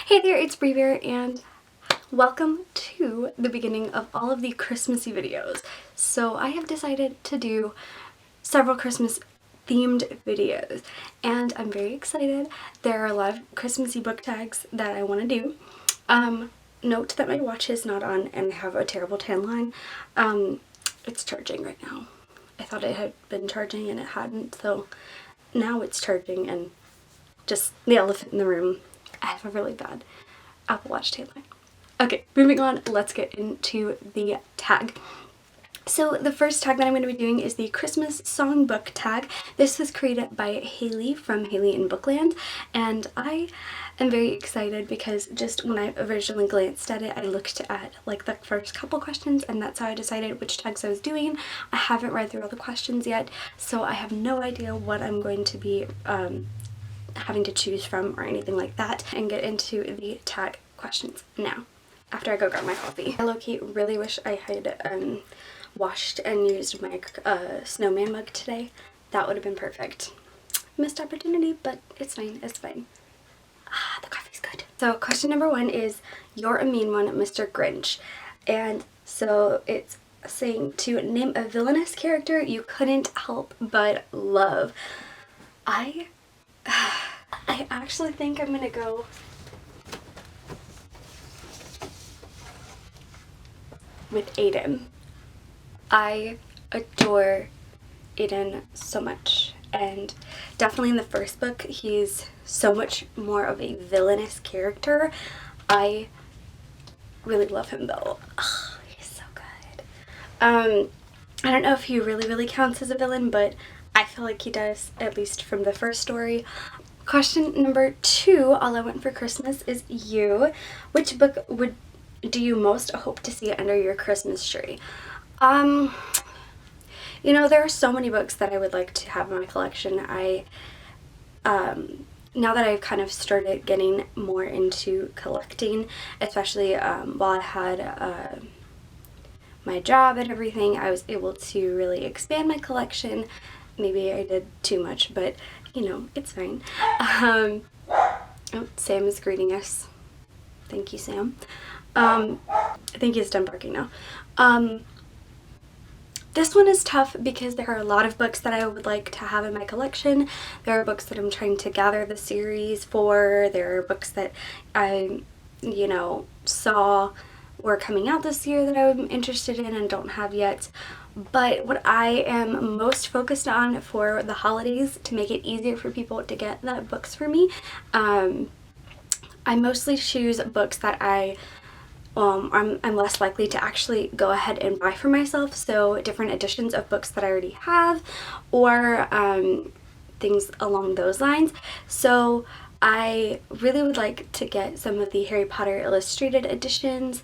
Hey there, it's Brebear and welcome to the beginning of all of the Christmassy videos. So I have decided to do several Christmas themed videos and I'm very excited. There are a lot of Christmassy book tags that I want to do. Note that my watch is not on and I have a terrible tan line. It's charging right now. I thought it had been charging and it hadn't, so now it's charging and just the elephant in the room. I have a really bad Apple Watch tan line. Okay, moving on, let's get into the tag. So the first tag that I'm going to be doing is the Christmas Songbook tag. This was created by Haley from Haley in Bookland, and I am very excited because just when I originally glanced at it, I looked at like the first couple questions and that's how I decided which tags I was doing. I haven't read through all the questions yet, so I have no idea what I'm going to be having to choose from or anything like that, and get into the tag questions now after I go grab my coffee. I low-key really wish I had washed and used my snowman mug today. That would have been perfect. Missed opportunity, but it's fine, it's fine. Ah, the coffee's good. So question number 1 is, you're a mean one, Mr. Grinch. And so it's saying to name a villainous character you couldn't help but love. I actually think I'm gonna go with Aiden. I adore Aiden so much, and definitely in the first book he's so much more of a villainous character. I really love him though. Oh, he's so good. I don't know if he really counts as a villain, but I feel like he does, at least from the first story. Question number 2, All I Want for Christmas Is You. Which book do you most hope to see under your Christmas tree? You know, there are so many books that I would like to have in my collection. Now that I've kind of started getting more into collecting, especially while I had my job and everything, I was able to really expand my collection. Maybe I did too much, but you know, it's fine. Oh, Sam is greeting us. Thank you, Sam. I think he's done barking now. This one is tough because there are a lot of books that I would like to have in my collection. There are books that I'm trying to gather the series for. There are books that I, saw were coming out this year that I'm interested in and don't have yet. But what I am most focused on for the holidays, to make it easier for people to get the books for me, I mostly choose books that I'm less likely to actually go ahead and buy for myself, so different editions of books that I already have, or things along those lines. So I really would like to get some of the Harry Potter illustrated editions,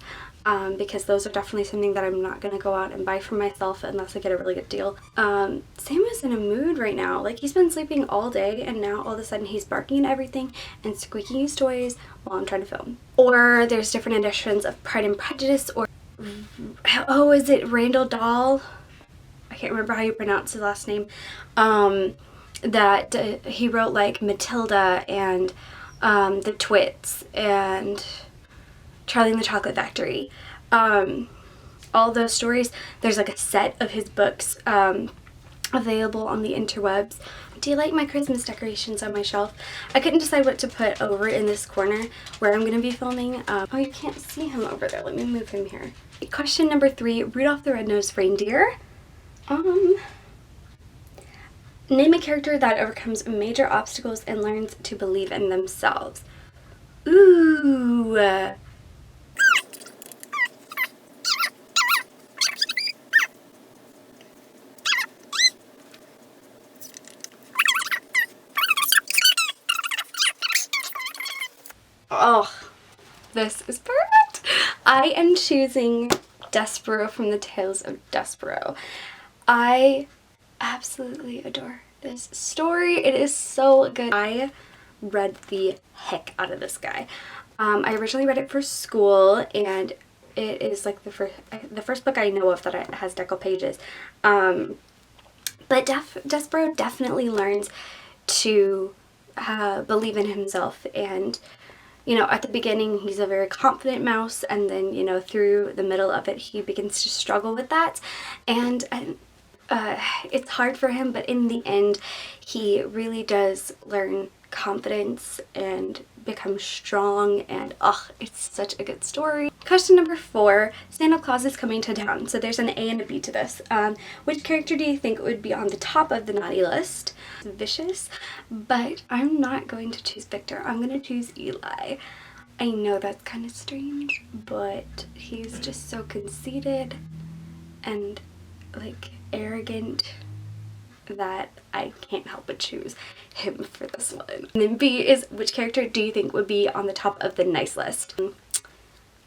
because those are definitely something that I'm not going to go out and buy for myself unless I get a really good deal. Sam is in a mood right now. Like, he's been sleeping all day and now all of a sudden he's barking at everything and squeaking his toys while I'm trying to film. Or there's different editions of Pride and Prejudice, or is it Randall Dahl? I can't remember how you pronounce his last name. That he wrote like Matilda and The Twits and Charlie and the Chocolate Factory. All those stories, there's like a set of his books available on the interwebs. Do you like my Christmas decorations on my shelf? I couldn't decide what to put over in this corner where I'm going to be filming. Oh, you can't see him over there. Let me move him here. Question number 3, Rudolph the Red-Nosed Reindeer. Name a character that overcomes major obstacles and learns to believe in themselves. Ooh. Oh, this is perfect. I am choosing Despero from the Tales of Despero. I absolutely adore this story. It is so good. I read the heck out of this guy. I originally read it for school, and it is like the first book I know of that has decal pages. But Despero definitely learns to believe in himself and you know, at the beginning he's a very confident mouse, and then, you know, through the middle of it he begins to struggle with that, and it's hard for him, but in the end he really does learn confidence and become strong, and it's such a good story. Question number 4, Santa Claus is coming to town. So there's an A and a B to this. Which character do you think would be on the top of the naughty list? Vicious, but I'm not going to choose Victor. I'm going to choose Eli. I know that's kind of strange, but he's just so conceited and like arrogant that I can't help but choose him for this one. And then B is, which character do you think would be on the top of the nice list?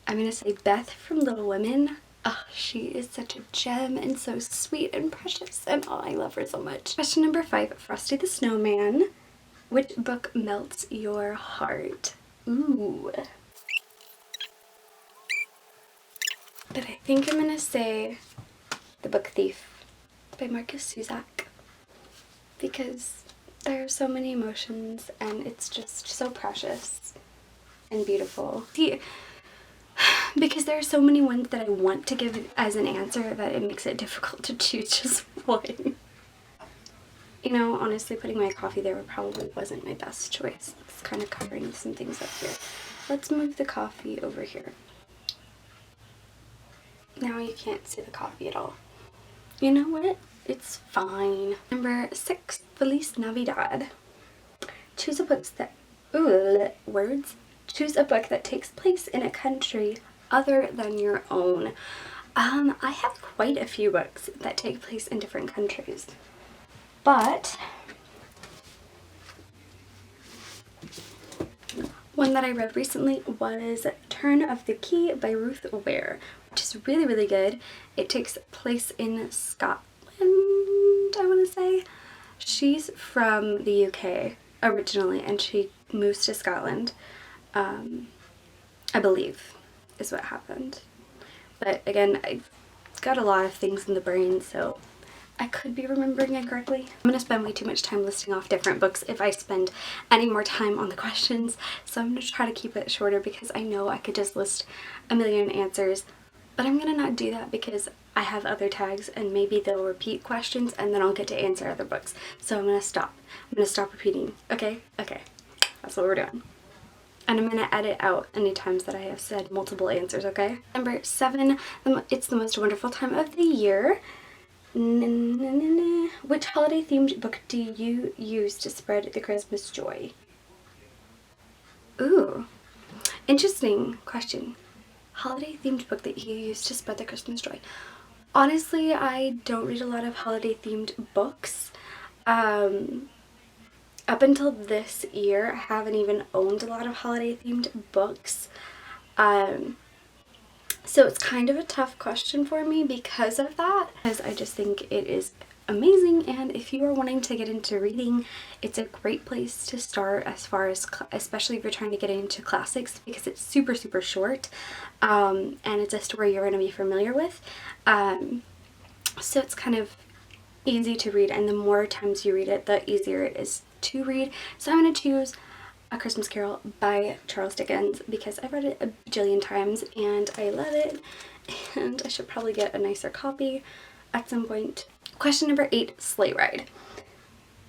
I'm gonna say Beth from Little Women. Oh, she is such a gem and so sweet and precious, and I love her so much. Question number 5, Frosty the Snowman. Which book melts your heart? Ooh. But I think I'm gonna say The Book Thief by Marcus Zusak, because there are so many emotions and it's just so precious and beautiful. See, because there are so many ones that I want to give as an answer that it makes it difficult to choose just one. You know, honestly, putting my coffee there probably wasn't my best choice. It's kind of covering some things up here. Let's move the coffee over here. Now you can't see the coffee at all. You know what? It's fine. Number 6, Feliz Navidad. Choose a book that... words. Choose a book that takes place in a country other than your own. I have quite a few books that take place in different countries, but one that I read recently was Turn of the Key by Ruth Ware, which is really, really good. It takes place in Scotland, I want to say. She's from the UK originally, and she moves to Scotland, I believe is what happened. But again, I've got a lot of things in the brain, so I could be remembering it correctly. I'm gonna spend way too much time listing off different books if I spend any more time on the questions, so I'm gonna try to keep it shorter because I know I could just list a million answers, but I'm gonna not do that because I have other tags and maybe they'll repeat questions and then I'll get to answer other books. So I'm gonna stop. I'm gonna stop repeating. Okay? Okay. That's what we're doing. And I'm gonna edit out any times that I have said multiple answers, okay? Number 7, it's the most wonderful time of the year. Which holiday themed book do you use to spread the Christmas joy? Ooh, interesting question. Holiday themed book that you use to spread the Christmas joy. Honestly, I don't read a lot of holiday themed books. Up until this year, I haven't even owned a lot of holiday themed books. So it's kind of a tough question for me because of that, because I just think it is amazing, and if you are wanting to get into reading, it's a great place to start as far as, especially if you're trying to get into classics, because it's super, super short, and it's a story you're going to be familiar with. So it's kind of easy to read, and the more times you read it, the easier it is to read. So I'm going to choose A Christmas Carol by Charles Dickens because I've read it a bajillion times and I love it, and I should probably get a nicer copy at some point. Question number 8, Sleigh Ride.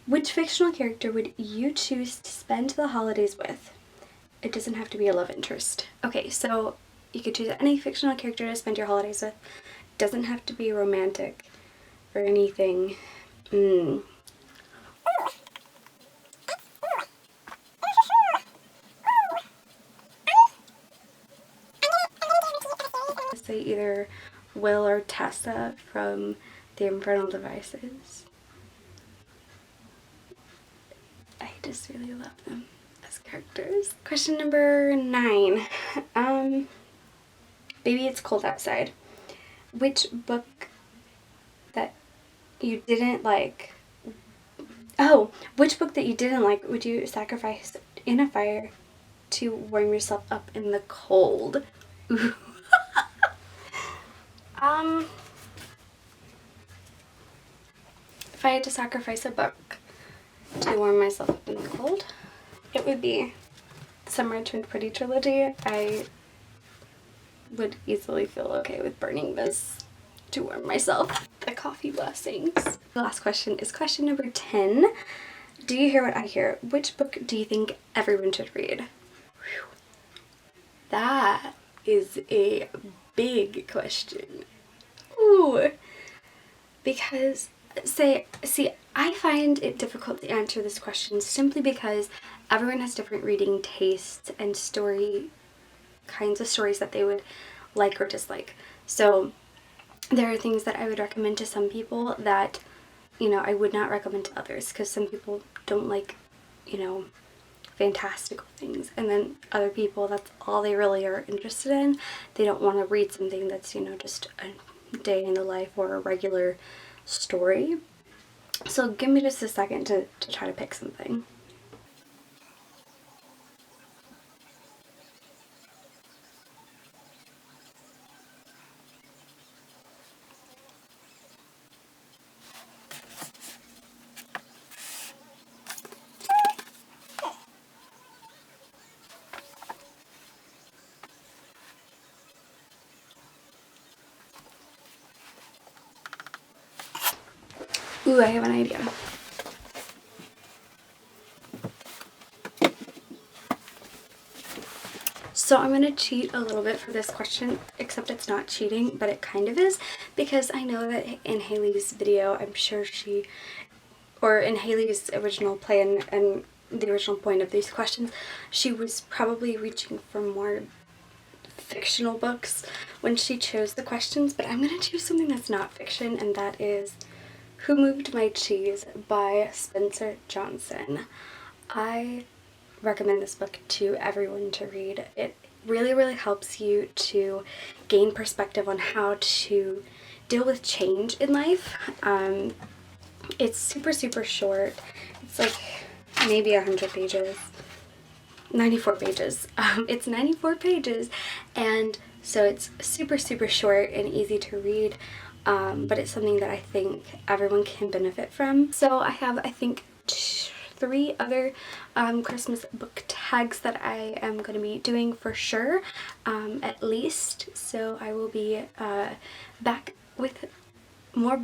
Which fictional character would you choose to spend the holidays with? It doesn't have to be a love interest. Okay, so you could choose any fictional character to spend your holidays with. It doesn't have to be romantic or anything. Say either Will or Tessa from The Infernal Devices. I just really love them as characters. Question number 9. Baby, It's Cold Outside. Which book that you didn't like? Oh, which book that you didn't like would you sacrifice in a fire to warm yourself up in the cold? Ooh. If I had to sacrifice a book to warm myself up in the cold, it would be Summer Turned Pretty trilogy, I would easily feel okay with burning this to warm myself. The coffee blessings. The last question is question number 10. Do you hear what I hear? Which book do you think everyone should read? Whew. That is a big question. Ooh. Because, I find it difficult to answer this question simply because everyone has different reading tastes and kinds of stories that they would like or dislike. So there are things that I would recommend to some people that, you know, I would not recommend to others, because some people don't like, you know, fantastical things, and then other people, that's all they really are interested in. They don't want to read something that's, you know, just a day in the life or a regular story. So give me just a second to try to pick something. Ooh, I have an idea. So I'm gonna cheat a little bit for this question, except it's not cheating, but it kind of is, because I know that in Haley's video, I'm sure in Haley's original plan and the original point of these questions, she was probably reaching for more fictional books when she chose the questions, but I'm gonna choose something that's not fiction, and that is Who Moved My Cheese by Spencer Johnson. I recommend this book to everyone to read. It really, really helps you to gain perspective on how to deal with change in life. It's super, super short. It's like maybe 100 pages. 94 pages. It's 94 pages, and so it's super, super short and easy to read, but it's something that I think everyone can benefit from. So I have, I think, 3 other Christmas book tags that I am going to be doing for sure, at least. So I will be back with more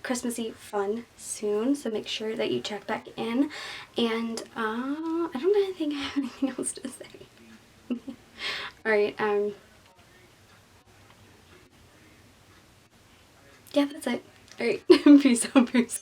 Christmassy fun soon, so make sure that you check back in. And I don't think I have anything else to say. Alright, yeah, that's it. Alright, peace out, Bruce.